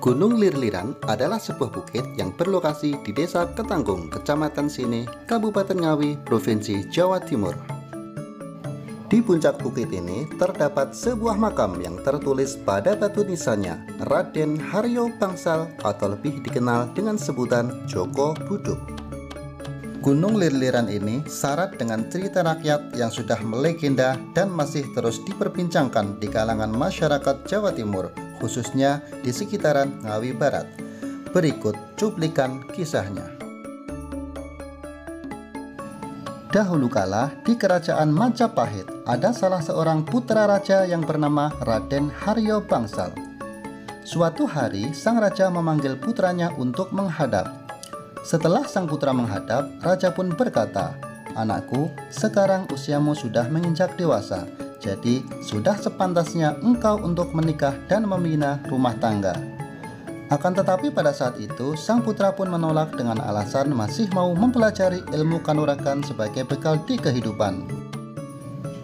Gunung Lir-Liran adalah sebuah bukit yang berlokasi di Desa Ketanggung, Kecamatan Sine, Kabupaten Ngawi, Provinsi Jawa Timur. Di puncak bukit ini terdapat sebuah makam yang tertulis pada batu nisannya Raden Haryo Bangsal atau lebih dikenal dengan sebutan Joko Buduk. Gunung Lir-Liran ini syarat dengan cerita rakyat yang sudah melegenda dan masih terus diperbincangkan di kalangan masyarakat Jawa Timur, khususnya di sekitaran Ngawi Barat. Berikut cuplikan kisahnya. Dahulu kala di kerajaan Majapahit ada salah seorang putra raja yang bernama Raden Haryo Bangsal. Suatu hari sang raja memanggil putranya untuk menghadap. Setelah sang putra menghadap, raja pun berkata, "Anakku, sekarang usiamu sudah menginjak dewasa. Jadi sudah sepantasnya engkau untuk menikah dan membina rumah tangga." Akan tetapi pada saat itu sang putra pun menolak dengan alasan masih mau mempelajari ilmu kanuragan sebagai bekal di kehidupan.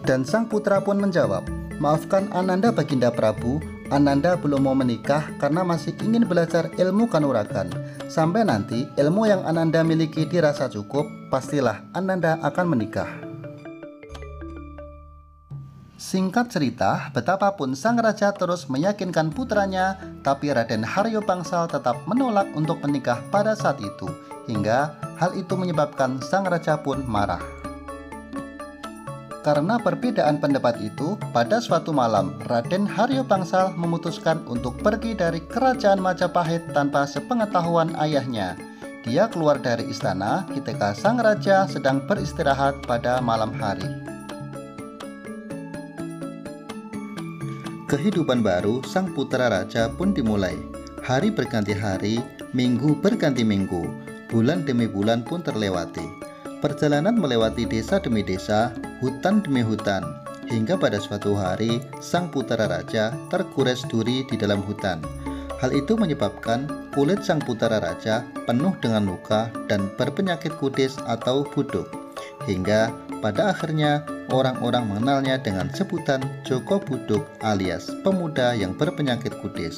Dan sang putra pun menjawab, "Maafkan Ananda Baginda Prabu, Ananda belum mau menikah karena masih ingin belajar ilmu kanuragan. Sampai nanti ilmu yang Ananda miliki dirasa cukup, pastilah Ananda akan menikah." Singkat cerita, betapapun sang raja terus meyakinkan putranya, tapi Raden Haryo Bangsal tetap menolak untuk menikah pada saat itu, hingga hal itu menyebabkan sang raja pun marah. Karena perbedaan pendapat itu, pada suatu malam Raden Haryo Bangsal memutuskan untuk pergi dari kerajaan Majapahit tanpa sepengetahuan ayahnya. Dia keluar dari istana ketika sang raja sedang beristirahat pada malam hari. Kehidupan baru sang putra raja pun dimulai. Hari berganti hari, minggu berganti minggu, bulan demi bulan pun terlewati. Perjalanan melewati desa demi desa, hutan demi hutan, hingga pada suatu hari sang putra raja tergores duri di dalam hutan. Hal itu menyebabkan kulit sang putra raja penuh dengan luka dan berpenyakit kudis atau buduk, hingga pada akhirnya orang-orang mengenalnya dengan sebutan Joko Buduk alias pemuda yang berpenyakit kudis.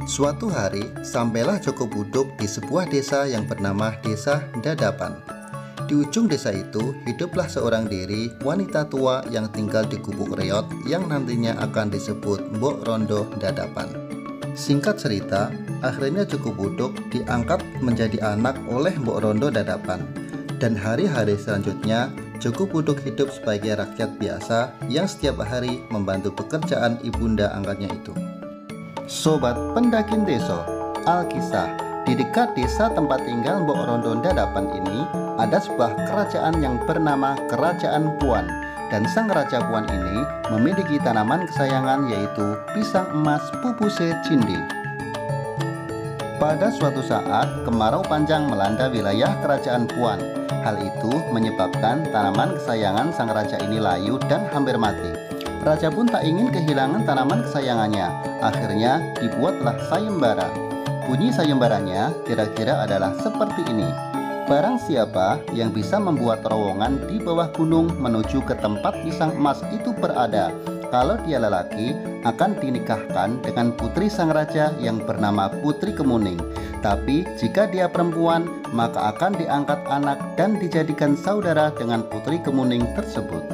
Suatu hari, sampailah Joko Buduk di sebuah desa yang bernama Desa Dadapan. Di ujung desa itu, hiduplah seorang diri wanita tua yang tinggal di gubuk reot yang nantinya akan disebut Mbok Rondo Dadapan. Singkat cerita, akhirnya Joko Buduk diangkat menjadi anak oleh Mbok Rondo Dadapan. Dan hari-hari selanjutnya, Joko Buduk hidup sebagai rakyat biasa yang setiap hari membantu pekerjaan ibunda angkatnya itu. Sobat pendakin deso, Alkisah, di dekat desa tempat tinggal Mbok Rondo Dadapan ini ada sebuah kerajaan yang bernama Kerajaan Puan. Dan sang Raja Puan ini memiliki tanaman kesayangan yaitu pisang emas pupuse cindi. Pada suatu saat, kemarau panjang melanda wilayah Kerajaan Puan. Hal itu menyebabkan tanaman kesayangan sang raja ini layu dan hampir mati. Raja pun tak ingin kehilangan tanaman kesayangannya. Akhirnya dibuatlah sayembara. Bunyi sayembaranya kira-kira adalah seperti ini. Barang siapa yang bisa membuat terowongan di bawah gunung menuju ke tempat pisang emas itu berada, kalau dia lelaki akan dinikahkan dengan putri sang raja yang bernama Putri Kemuning. Tapi jika dia perempuan, maka akan diangkat anak dan dijadikan saudara dengan Putri Kemuning tersebut.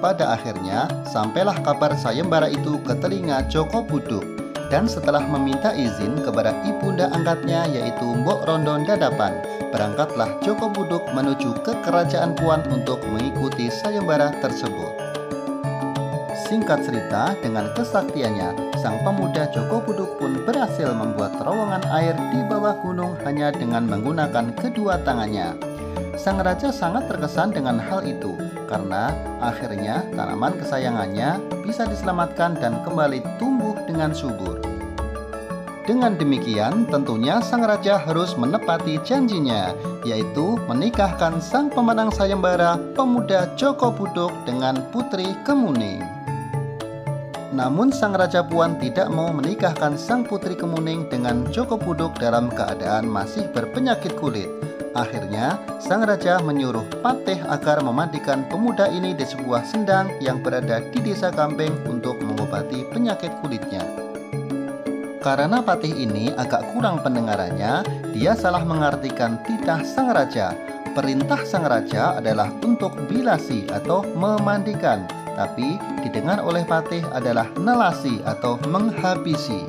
Pada akhirnya, sampailah kabar sayembara itu ke telinga Joko Buduk. Dan setelah meminta izin kepada ibunda angkatnya yaitu Mbok Rondon Dadapan, berangkatlah Joko Buduk menuju ke kerajaan Puan untuk mengikuti sayembara tersebut. Singkat cerita, dengan kesaktiannya, sang pemuda Joko Buduk pun berhasil membuat terowongan air di bawah gunung hanya dengan menggunakan kedua tangannya. Sang raja sangat terkesan dengan hal itu, karena akhirnya tanaman kesayangannya bisa diselamatkan dan kembali tumbuh dengan subur. Dengan demikian, tentunya sang raja harus menepati janjinya, yaitu menikahkan sang pemenang sayembara pemuda Joko Buduk dengan Putri Kemuning. Namun sang Raja Puan tidak mau menikahkan sang Putri Kemuning dengan Joko Buduk dalam keadaan masih berpenyakit kulit. Akhirnya, sang raja menyuruh Patih agar memandikan pemuda ini di sebuah sendang yang berada di desa Gampeng untuk mengobati penyakit kulitnya. Karena Patih ini agak kurang pendengarannya, dia salah mengartikan titah sang raja. Perintah sang raja adalah untuk bilasi atau memandikan, tapi didengar oleh Patih adalah nelasi atau menghabisi.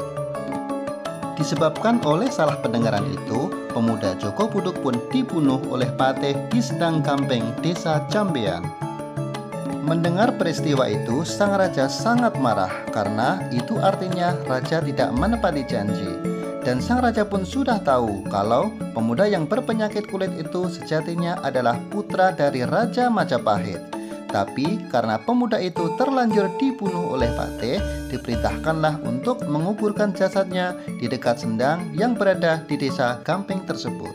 Disebabkan oleh salah pendengaran itu, pemuda Joko Buduk pun dibunuh oleh Patih di Sendang Gampeng, desa Cambean. Mendengar peristiwa itu, sang raja sangat marah karena itu artinya raja tidak menepati janji. Dan sang raja pun sudah tahu kalau pemuda yang berpenyakit kulit itu sejatinya adalah putra dari Raja Majapahit. Tapi karena pemuda itu terlanjur dibunuh oleh Patih, diperintahkanlah untuk menguburkan jasadnya di dekat sendang yang berada di desa Gampeng tersebut.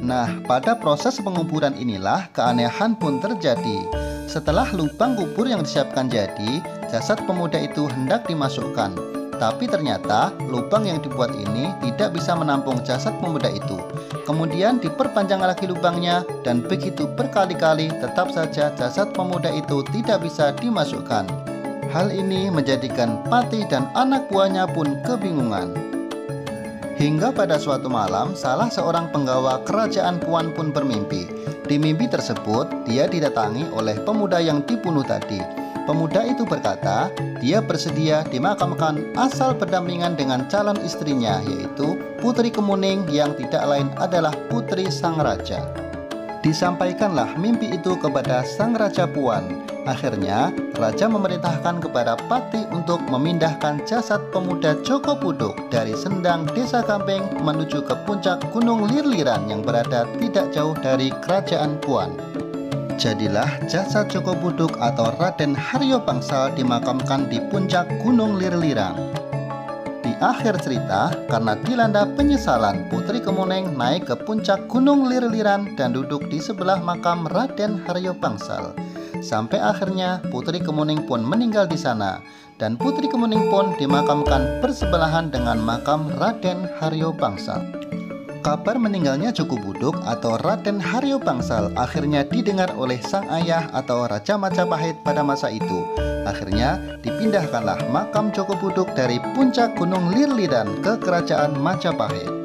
Nah, pada proses penguburan inilah keanehan pun terjadi. Setelah lubang kubur yang disiapkan jadi, jasad pemuda itu hendak dimasukkan. Tapi ternyata lubang yang dibuat ini tidak bisa menampung jasad pemuda itu. Kemudian diperpanjang lagi lubangnya dan begitu berkali-kali tetap saja jasad pemuda itu tidak bisa dimasukkan. Hal ini menjadikan Patih dan anak buahnya pun kebingungan. Hingga pada suatu malam, salah seorang penggawa kerajaan Puan pun bermimpi. Di mimpi tersebut, dia didatangi oleh pemuda yang dibunuh tadi. Pemuda itu berkata, dia bersedia dimakamkan asal berdampingan dengan calon istrinya, yaitu Putri Kemuning yang tidak lain adalah putri sang raja. Disampaikanlah mimpi itu kepada sang Raja Puan. Akhirnya, raja memerintahkan kepada Patih untuk memindahkan jasad pemuda Joko Buduk dari sendang desa Gampeng menuju ke puncak Gunung Lir-Liran yang berada tidak jauh dari kerajaan Puan. Jadilah jasad Joko Buduk atau Raden Haryo Bangsal dimakamkan di puncak Gunung Lir-Liran. Di akhir cerita, karena dilanda penyesalan, Putri Kemuning naik ke puncak Gunung Lir-Liran dan duduk di sebelah makam Raden Haryo Bangsal. Sampai akhirnya Putri Kemuning pun meninggal di sana, dan Putri Kemuning pun dimakamkan bersebelahan dengan makam Raden Haryo Bangsal. Kabar meninggalnya Joko Buduk atau Raden Haryo Bangsal akhirnya didengar oleh sang ayah atau Raja Majapahit pada masa itu. Akhirnya dipindahkanlah makam Joko Buduk dari puncak Gunung Lir-Liran ke kerajaan Majapahit.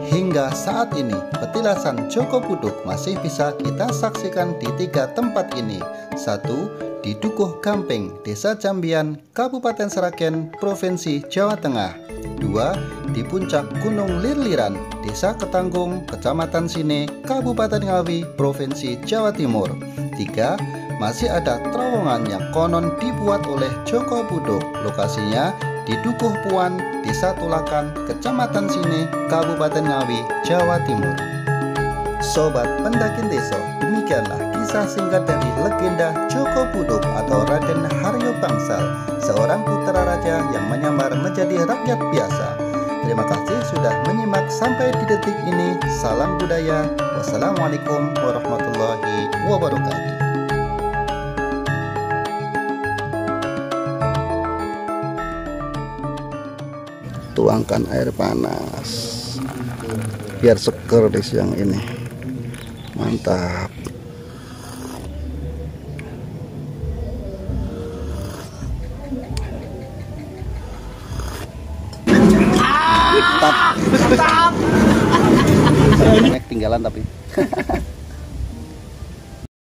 Hingga saat ini, petilasan Joko Buduk masih bisa kita saksikan di 3 tempat ini. 1. Di Dukuh Gampeng, Desa Cambean, Kabupaten Sragen, Provinsi Jawa Tengah. 2. Di puncak Gunung Lir-Liran, Desa Ketanggung, Kecamatan Sine, Kabupaten Ngawi, Provinsi Jawa Timur. 3. Masih ada terowongan yang konon dibuat oleh Joko Buduk. Lokasinya di Dukuh Puan, Desa Tulakan, Kecamatan Sine, Kabupaten Ngawi, Jawa Timur. Sobat Pendakin Desa, demikianlah kisah singkat dari legenda Joko Buduk atau Raden Haryo Bangsal, seorang putra raja yang menyamar menjadi rakyat biasa. Terima kasih sudah menyimak sampai di detik ini. Salam budaya. Wassalamualaikum warahmatullahi wabarakatuh. Tuangkan air panas biar seger di siang ini. Mantap. Tinggalan tapi